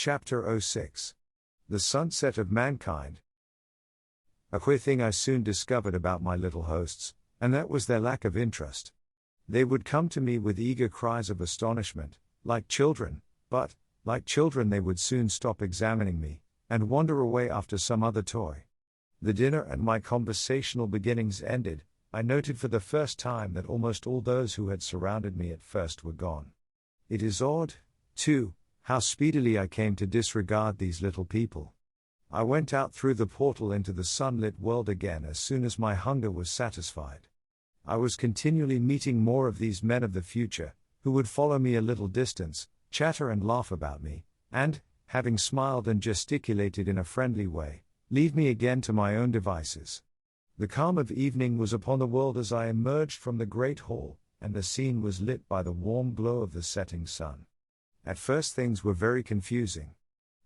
Chapter 06. The Sunset of Mankind. A queer thing I soon discovered about my little hosts, and that was their lack of interest. They would come to me with eager cries of astonishment, like children, but, like children, they would soon stop examining me, and wander away after some other toy. The dinner and my conversational beginnings ended, I noted for the first time that almost all those who had surrounded me at first were gone. It is odd, too, how speedily I came to disregard these little people. I went out through the portal into the sunlit world again as soon as my hunger was satisfied. I was continually meeting more of these men of the future, who would follow me a little distance, chatter and laugh about me, and, having smiled and gesticulated in a friendly way, leave me again to my own devices. The calm of evening was upon the world as I emerged from the great hall, and the scene was lit by the warm glow of the setting sun. At first things were very confusing.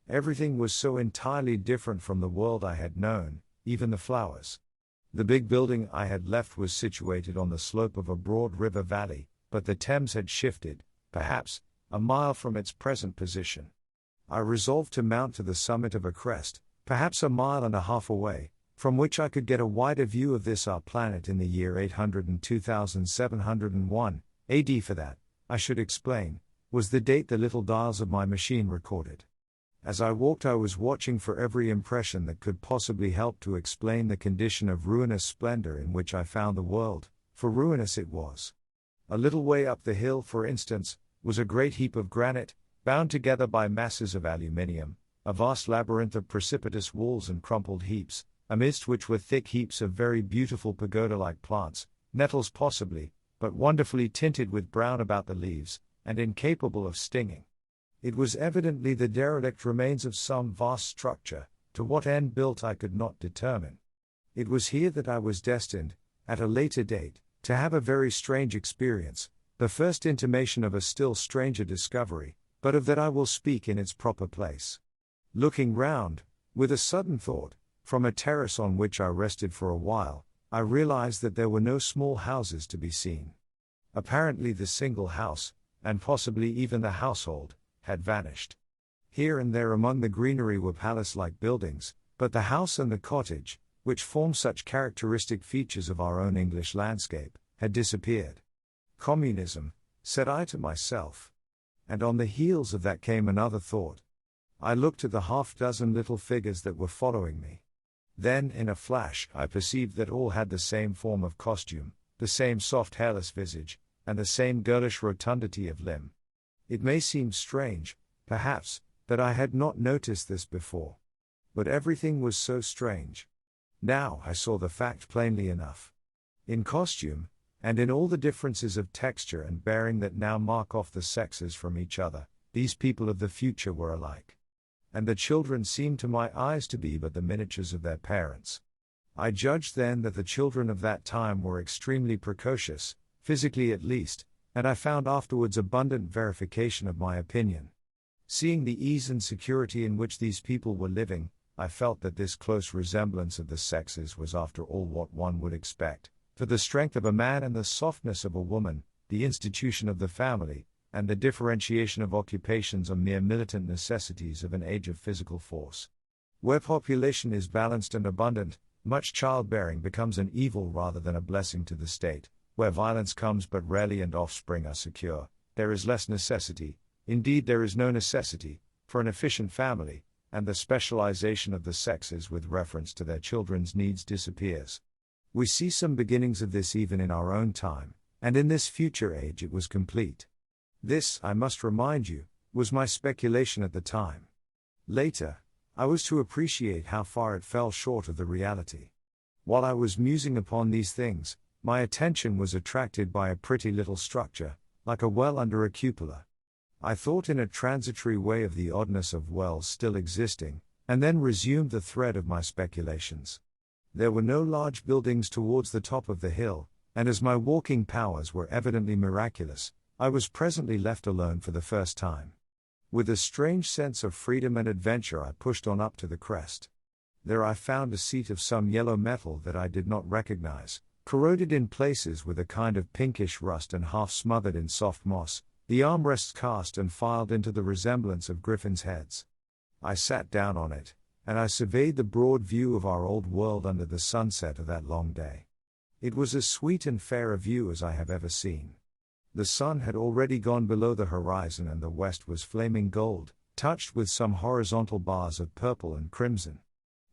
Everything was so entirely different from the world I had known, even the flowers. The big building I had left was situated on the slope of a broad river valley, but the Thames had shifted, perhaps, a mile from its present position. I resolved to mount to the summit of a crest, perhaps a mile and a half away, from which I could get a wider view of this our planet in the year 802,701 AD. For that, I should explain, was the date the little dials of my machine recorded. As I walked I was watching for every impression that could possibly help to explain the condition of ruinous splendor in which I found the world, for ruinous it was. A little way up the hill, for instance, was a great heap of granite, bound together by masses of aluminium, a vast labyrinth of precipitous walls and crumpled heaps, amidst which were thick heaps of very beautiful pagoda-like plants, nettles possibly, but wonderfully tinted with brown about the leaves, and incapable of stinging. It was evidently the derelict remains of some vast structure, to what end built I could not determine. It was here that I was destined, at a later date, to have a very strange experience, the first intimation of a still stranger discovery, but of that I will speak in its proper place. Looking round, with a sudden thought, from a terrace on which I rested for a while, I realized that there were no small houses to be seen. Apparently the single house, and possibly even the household, had vanished. Here and there among the greenery were palace-like buildings, but the house and the cottage, which form such characteristic features of our own English landscape, had disappeared. Communism, said I to myself. And on the heels of that came another thought. I looked at the half-dozen little figures that were following me. Then, in a flash, I perceived that all had the same form of costume, the same soft hairless visage, and the same girlish rotundity of limb. It may seem strange, perhaps, that I had not noticed this before. But everything was so strange. Now I saw the fact plainly enough. In costume, and in all the differences of texture and bearing that now mark off the sexes from each other, these people of the future were alike. And the children seemed to my eyes to be but the miniatures of their parents. I judged then that the children of that time were extremely precocious, physically at least, and I found afterwards abundant verification of my opinion. Seeing the ease and security in which these people were living, I felt that this close resemblance of the sexes was after all what one would expect, for the strength of a man and the softness of a woman, the institution of the family, and the differentiation of occupations are mere militant necessities of an age of physical force. Where population is balanced and abundant, much childbearing becomes an evil rather than a blessing to the state. Where violence comes but rarely and offspring are secure, there is less necessity, indeed there is no necessity, for an efficient family, and the specialization of the sexes with reference to their children's needs disappears. We see some beginnings of this even in our own time, and in this future age it was complete. This, I must remind you, was my speculation at the time. Later, I was to appreciate how far it fell short of the reality. While I was musing upon these things, my attention was attracted by a pretty little structure, like a well under a cupola. I thought in a transitory way of the oddness of wells still existing, and then resumed the thread of my speculations. There were no large buildings towards the top of the hill, and as my walking powers were evidently miraculous, I was presently left alone for the first time. With a strange sense of freedom and adventure I pushed on up to the crest. There I found a seat of some yellow metal that I did not recognize, corroded in places with a kind of pinkish rust and half smothered in soft moss, the armrests cast and filed into the resemblance of griffins' heads. I sat down on it, and I surveyed the broad view of our old world under the sunset of that long day. It was as sweet and fair a view as I have ever seen. The sun had already gone below the horizon and the west was flaming gold, touched with some horizontal bars of purple and crimson.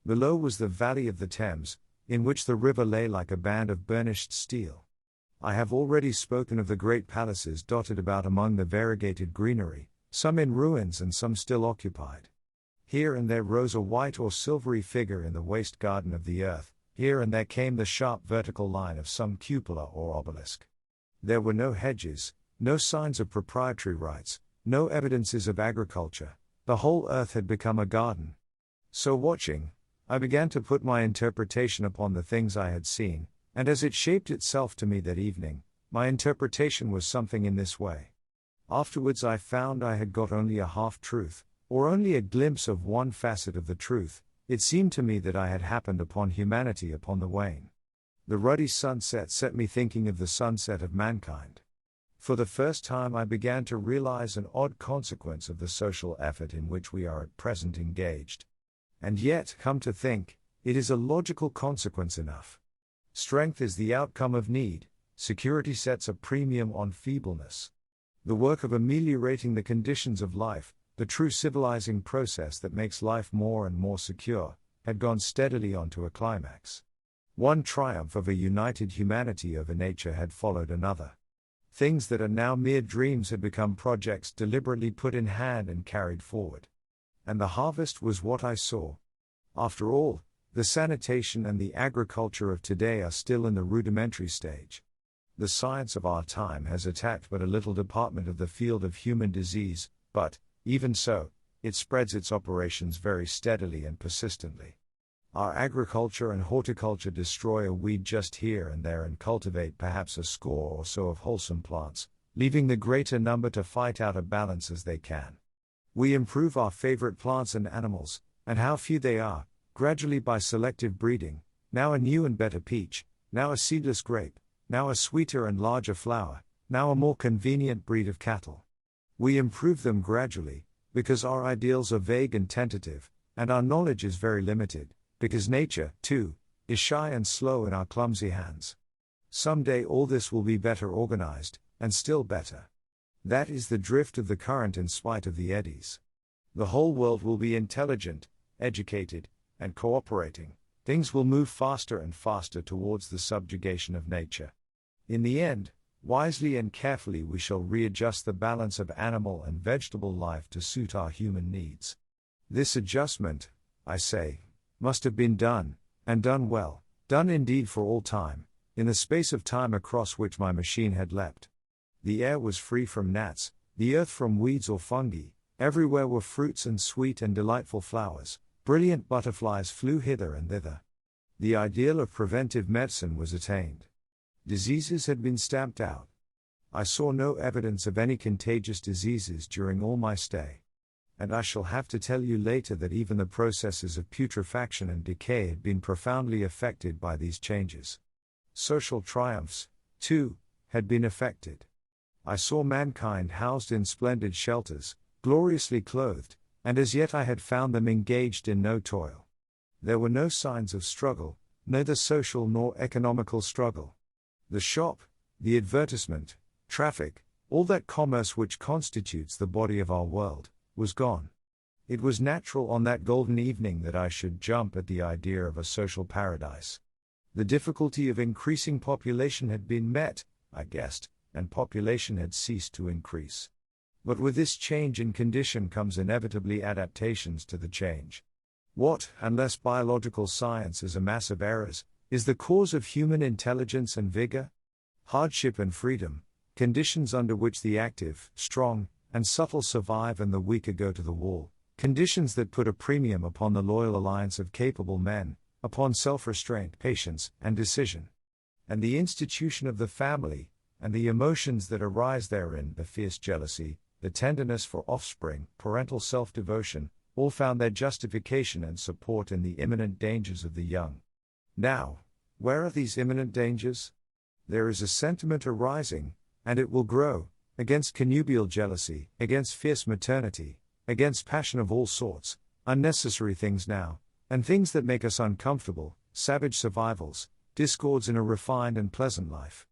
Below was the valley of the Thames, in which the river lay like a band of burnished steel. I have already spoken of the great palaces dotted about among the variegated greenery, some in ruins and some still occupied. Here and there rose a white or silvery figure in the waste garden of the earth, here and there came the sharp vertical line of some cupola or obelisk. There were no hedges, no signs of proprietary rights, no evidences of agriculture. The whole earth had become a garden. So watching, I began to put my interpretation upon the things I had seen, and as it shaped itself to me that evening, my interpretation was something in this way. Afterwards I found I had got only a half-truth, or only a glimpse of one facet of the truth. It seemed to me that I had happened upon humanity upon the wane. The ruddy sunset set me thinking of the sunset of mankind. For the first time I began to realize an odd consequence of the social effort in which we are at present engaged. And yet, come to think, it is a logical consequence enough. Strength is the outcome of need, security sets a premium on feebleness. The work of ameliorating the conditions of life, the true civilizing process that makes life more and more secure, had gone steadily on to a climax. One triumph of a united humanity over nature had followed another. Things that are now mere dreams had become projects deliberately put in hand and carried forward. And the harvest was what I saw. After all, the sanitation and the agriculture of today are still in the rudimentary stage. The science of our time has attacked but a little department of the field of human disease, but, even so, it spreads its operations very steadily and persistently. Our agriculture and horticulture destroy a weed just here and there and cultivate perhaps a score or so of wholesome plants, leaving the greater number to fight out a balance as they can. We improve our favorite plants and animals, and how few they are, gradually by selective breeding, now a new and better peach, now a seedless grape, now a sweeter and larger flower, now a more convenient breed of cattle. We improve them gradually, because our ideals are vague and tentative, and our knowledge is very limited, because nature, too, is shy and slow in our clumsy hands. Some day all this will be better organized, and still better. That is the drift of the current in spite of the eddies. The whole world will be intelligent, educated, and cooperating. Things will move faster and faster towards the subjugation of nature. In the end, wisely and carefully we shall readjust the balance of animal and vegetable life to suit our human needs. This adjustment, I say, must have been done, and done well, done indeed for all time, in the space of time across which my machine had leapt. The air was free from gnats, the earth from weeds or fungi, everywhere were fruits and sweet and delightful flowers, brilliant butterflies flew hither and thither. The ideal of preventive medicine was attained. Diseases had been stamped out. I saw no evidence of any contagious diseases during all my stay. And I shall have to tell you later that even the processes of putrefaction and decay had been profoundly affected by these changes. Social triumphs, too, had been effected. I saw mankind housed in splendid shelters, gloriously clothed, and as yet I had found them engaged in no toil. There were no signs of struggle, neither social nor economical struggle. The shop, the advertisement, traffic, all that commerce which constitutes the body of our world, was gone. It was natural on that golden evening that I should jump at the idea of a social paradise. The difficulty of increasing population had been met, I guessed, and population had ceased to increase. But with this change in condition comes inevitably adaptations to the change. What, unless biological science is a mass of errors, is the cause of human intelligence and vigor? Hardship and freedom, conditions under which the active, strong, and subtle survive and the weaker go to the wall, conditions that put a premium upon the loyal alliance of capable men, upon self-restraint, patience, and decision. And the institution of the family, and the emotions that arise therein, the fierce jealousy, the tenderness for offspring, parental self-devotion, all found their justification and support in the imminent dangers of the young. Now, where are these imminent dangers? There is a sentiment arising, and it will grow, against connubial jealousy, against fierce maternity, against passion of all sorts, unnecessary things now, and things that make us uncomfortable, savage survivals, discords in a refined and pleasant life.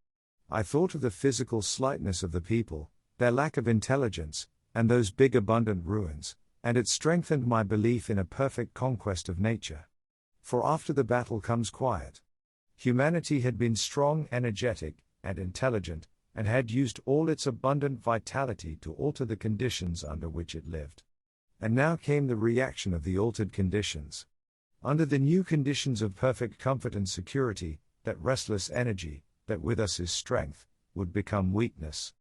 I thought of the physical slightness of the people, their lack of intelligence, and those big abundant ruins, and it strengthened my belief in a perfect conquest of nature. For after the battle comes quiet. Humanity had been strong, energetic, and intelligent, and had used all its abundant vitality to alter the conditions under which it lived. And now came the reaction of the altered conditions. Under the new conditions of perfect comfort and security, that restless energy, that with us is strength, would become weakness.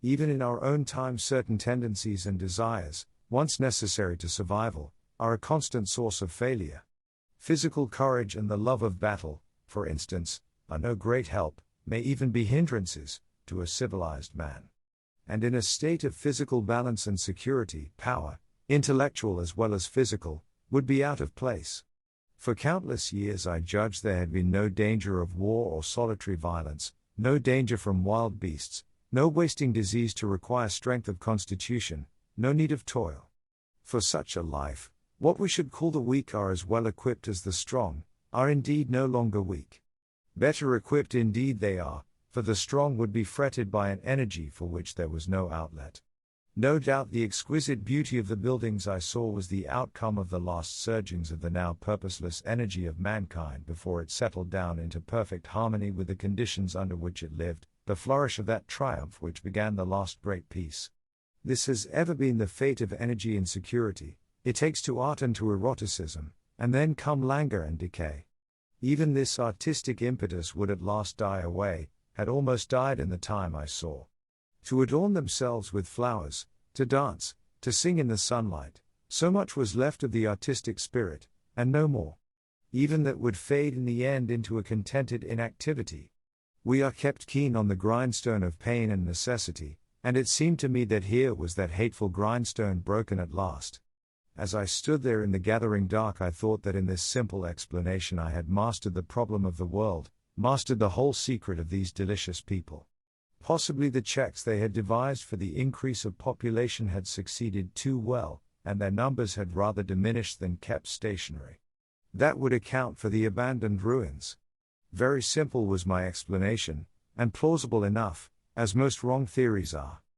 Even in our own time, certain tendencies and desires, once necessary to survival, are a constant source of failure. Physical courage and the love of battle, for instance, are no great help, may even be hindrances, to a civilized man. And in a state of physical balance and security, power, intellectual as well as physical, would be out of place. For countless years I judged there had been no danger of war or solitary violence, no danger from wild beasts, no wasting disease to require strength of constitution, no need of toil. For such a life, what we should call the weak are as well equipped as the strong, are indeed no longer weak. Better equipped indeed they are, for the strong would be fretted by an energy for which there was no outlet. No doubt the exquisite beauty of the buildings I saw was the outcome of the last surgings of the now purposeless energy of mankind before it settled down into perfect harmony with the conditions under which it lived, the flourish of that triumph which began the last great peace. This has ever been the fate of energy and security. It takes to art and to eroticism, and then come languor and decay. Even this artistic impetus would at last die away, had almost died in the time I saw. To adorn themselves with flowers, to dance, to sing in the sunlight, so much was left of the artistic spirit, and no more. Even that would fade in the end into a contented inactivity. We are kept keen on the grindstone of pain and necessity, and it seemed to me that here was that hateful grindstone broken at last. As I stood there in the gathering dark, I thought that in this simple explanation I had mastered the problem of the world, mastered the whole secret of these delicious people. Possibly the checks they had devised for the increase of population had succeeded too well, and their numbers had rather diminished than kept stationary. That would account for the abandoned ruins. Very simple was my explanation, and plausible enough, as most wrong theories are.